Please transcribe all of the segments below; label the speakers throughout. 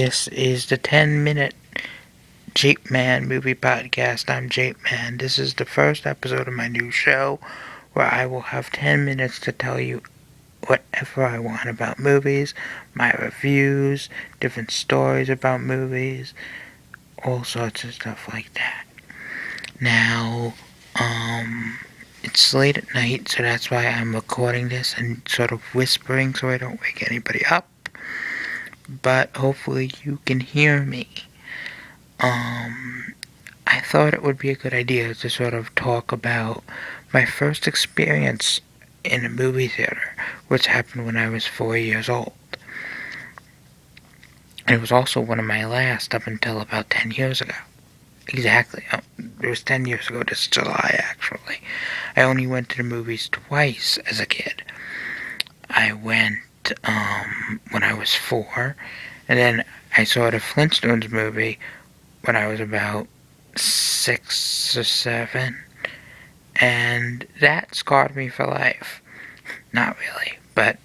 Speaker 1: This is the 10-minute Japeman movie podcast. I'm Japeman. This is the first episode of my new show where I will have 10 minutes to tell you whatever I want about movies, my reviews, different stories about movies, all sorts of stuff like that. Now, it's late at night, so that's why I'm recording this and sort of whispering so I don't wake anybody up. But hopefully you can hear me. I thought it would be a good idea to sort of talk about my first experience in a movie theater, which happened when I was 4 years old. And it was also one of my last up until about 10 years ago. Exactly. It was 10 years ago this July, actually. I only went to the movies twice as a kid. I went when I was 4, and then I saw the Flintstones movie when I was about 6 or 7, and that scarred me for life. Not really, but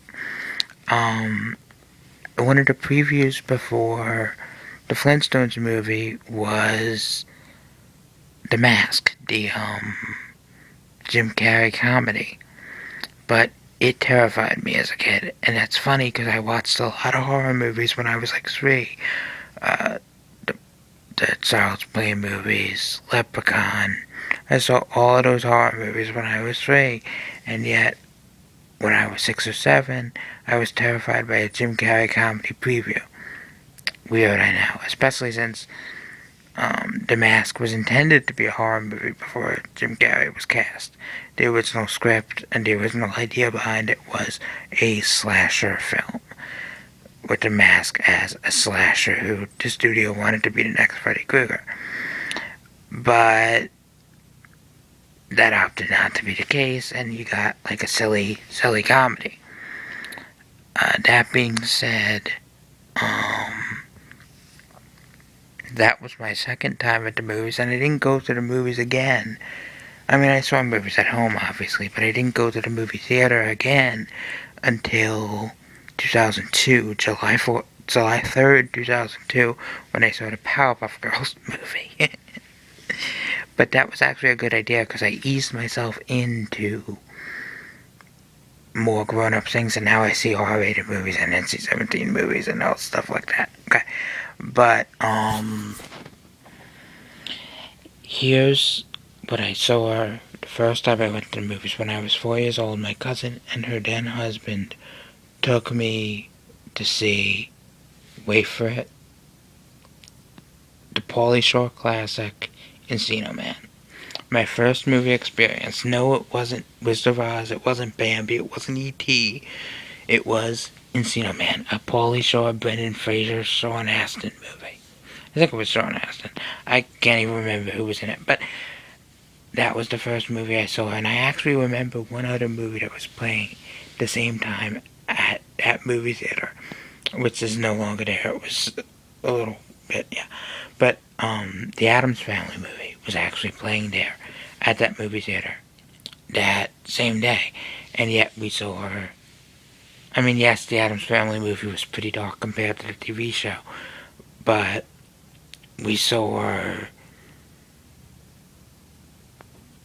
Speaker 1: one of the previews before the Flintstones movie was The Mask, the Jim Carrey comedy, but it terrified me as a kid, and that's funny because I watched a lot of horror movies when I was like 3. The Child's Play movies, Leprechaun. I saw all of those horror movies when I was 3, and yet when I was 6 or 7, I was terrified by a Jim Carrey comedy preview. Weird, I know, especially since The Mask was intended to be a horror movie before Jim Carrey was cast. The original script and the original idea behind it was a slasher film, with The Mask as a slasher who the studio wanted to be the next Freddy Krueger. But that opted not to be the case, and you got like a silly comedy. That being said, that was my second time at the movies, and I didn't go to the movies again. I mean, I saw movies at home, obviously, but I didn't go to the movie theater again until 2002, July 3rd, 2002, when I saw the Powerpuff Girls movie. But that was actually a good idea because I eased myself into more grown-up things, and now I see R-rated movies and NC-17 movies and all stuff like that. Okay, but here's what I saw the first time I went to the movies. When I was 4 years old, my cousin and her then husband took me to see, wait for it, the Pauly Shore classic, Encino Man. My first movie experience. No, it wasn't Wizard of Oz, it wasn't Bambi, it wasn't E.T., it was Encino Man, a Pauly Shore, Brendan Fraser, Sean Astin movie. I think it was Sean Astin. I can't even remember who was in it, but that was the first movie I saw, and I actually remember one other movie that was playing the same time at that movie theater, which is no longer there. It was a little bit, yeah. But the Addams Family movie was actually playing there at that movie theater that same day, and yet we saw her. I mean, yes, the Addams Family movie was pretty dark compared to the TV show, but we saw her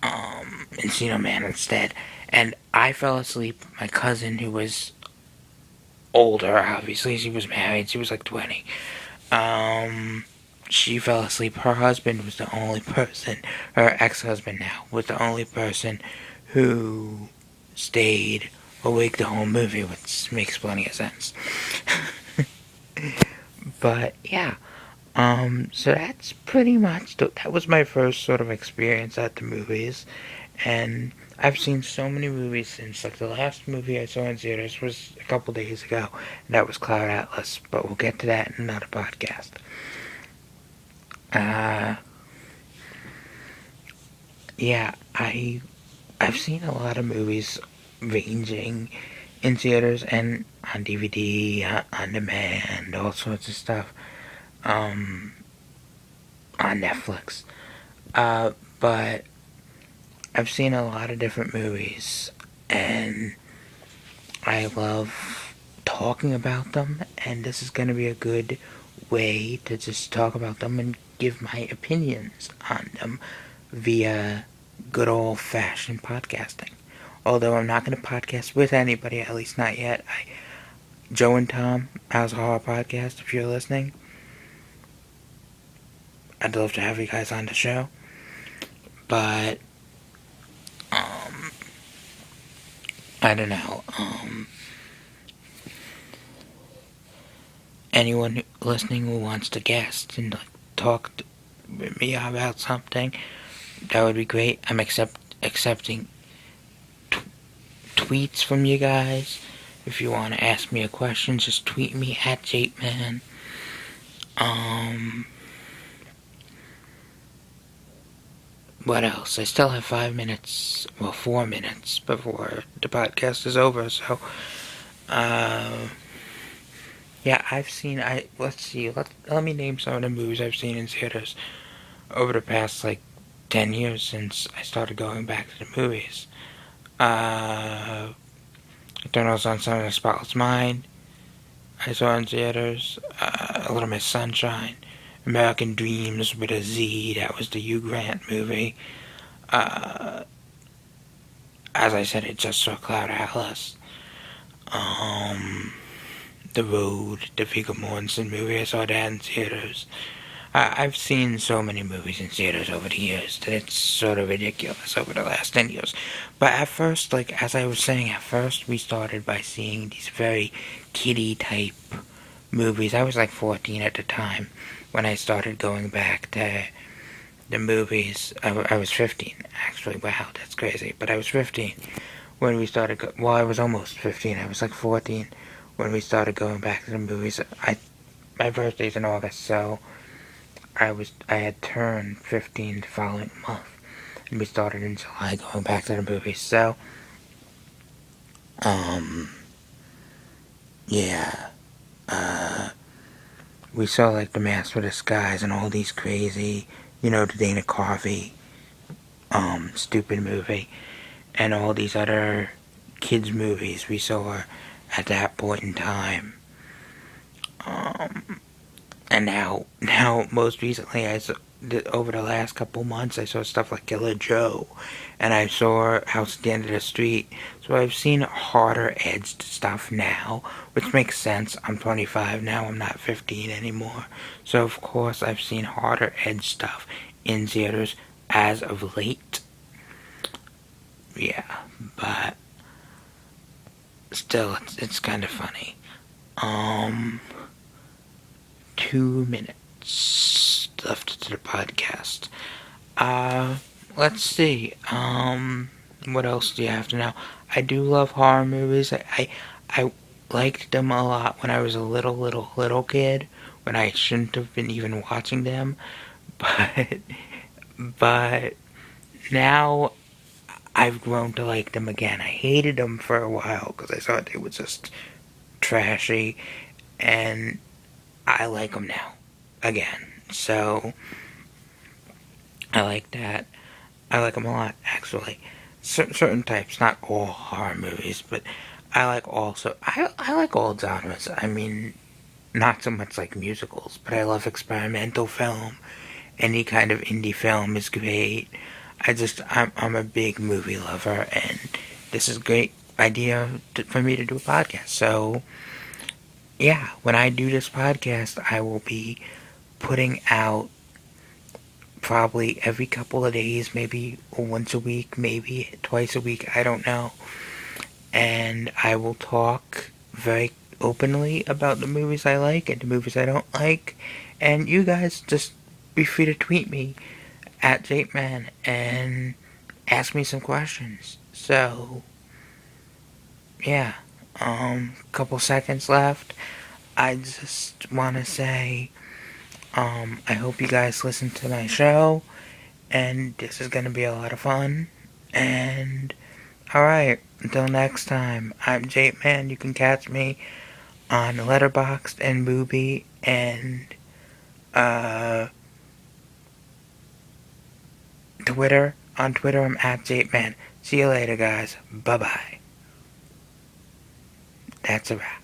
Speaker 1: Encino Man instead, and I fell asleep. My cousin, who was older, obviously, she was married, she was like 20, she fell asleep. Her husband was the only person, her ex-husband now, was the only person who stayed awake the whole movie, which makes plenty of sense. But, yeah. So that's pretty much, that was my first sort of experience at the movies, and I've seen so many movies since. Like, the last movie I saw in theaters was a couple days ago, and that was Cloud Atlas, but we'll get to that in another podcast. Yeah, I've seen a lot of movies ranging in theaters and on DVD, on demand, all sorts of stuff, on Netflix. But I've seen a lot of different movies, and I love talking about them, and this is going to be a good way to just talk about them and give my opinions on them via good old-fashioned podcasting. Although I'm not going to podcast with anybody, at least not yet. Joe and Tom, How's Horror Podcast, if you're listening, I'd love to have you guys on the show. But, I don't know. Anyone listening who wants to guest and talk with me about something, that would be great. I'm accepting tweets from you guys. If you want to ask me a question, just tweet me at Japeman. What else? I still have 5 minutes, well, 4 minutes before the podcast is over, so, yeah, let's see, let me name some of the movies I've seen in theaters over the past, 10 years since I started going back to the movies. Eternal Sunshine of the Spotless Mind, I saw in theaters. A Little Miss Sunshine, American Dreams with a Z, that was the Hugh Grant movie. As I said, I just saw Cloud Atlas. The Road, the Viggo Mortensen movie, I saw that in theaters. I've seen so many movies in theaters over the years that it's sort of ridiculous over the last 10 years. But at first, as I was saying, at first we started by seeing these very kiddie type movies. I was 14 at the time when I started going back to the movies. I was 15, actually. Wow, that's crazy. But I was 15 when we started, well, I was almost 15. I was 14 when we started going back to the movies. My birthday's in August, so I had turned 15 the following month, and we started in July going back to the movies. So, yeah, we saw The Mask for Disguise and all these crazy, the Dana Carvey, stupid movie, and all these other kids movies we saw at that point in time. And now, most recently, over the last couple months, I saw stuff like Killer Joe, and I saw House at the End of the Street. So I've seen harder edged stuff now, which makes sense. I'm 25 now, I'm not 15 anymore. So of course I've seen harder edged stuff in theaters as of late. Yeah, but still, it's kind of funny. 2 minutes left to the podcast. Let's see. What else do you have to know? I do love horror movies. I liked them a lot when I was a little kid, when I shouldn't have been even watching them. But now I've grown to like them again. I hated them for a while because I thought they were just trashy, and I like them now again. So I like that. I like them a lot, actually. Certain types, not all horror movies, but I like I like all genres. I mean, not so much like musicals, but I love experimental film. Any kind of indie film is great. I'm a big movie lover, and this is a great idea for me to do a podcast. So, yeah, when I do this podcast, I will be putting out probably every couple of days, maybe once a week, maybe twice a week, I don't know. And I will talk very openly about the movies I like and the movies I don't like. And you guys just be free to tweet me at Japeman and ask me some questions. So, yeah, couple seconds left. I just want to say, I hope you guys listen to my show, and this is going to be a lot of fun. And, alright, until next time, I'm Japeman. You can catch me on Letterboxd and Mubi, and, Twitter. On Twitter, I'm at Japeman. See you later, guys. Bye-bye. That's a wrap.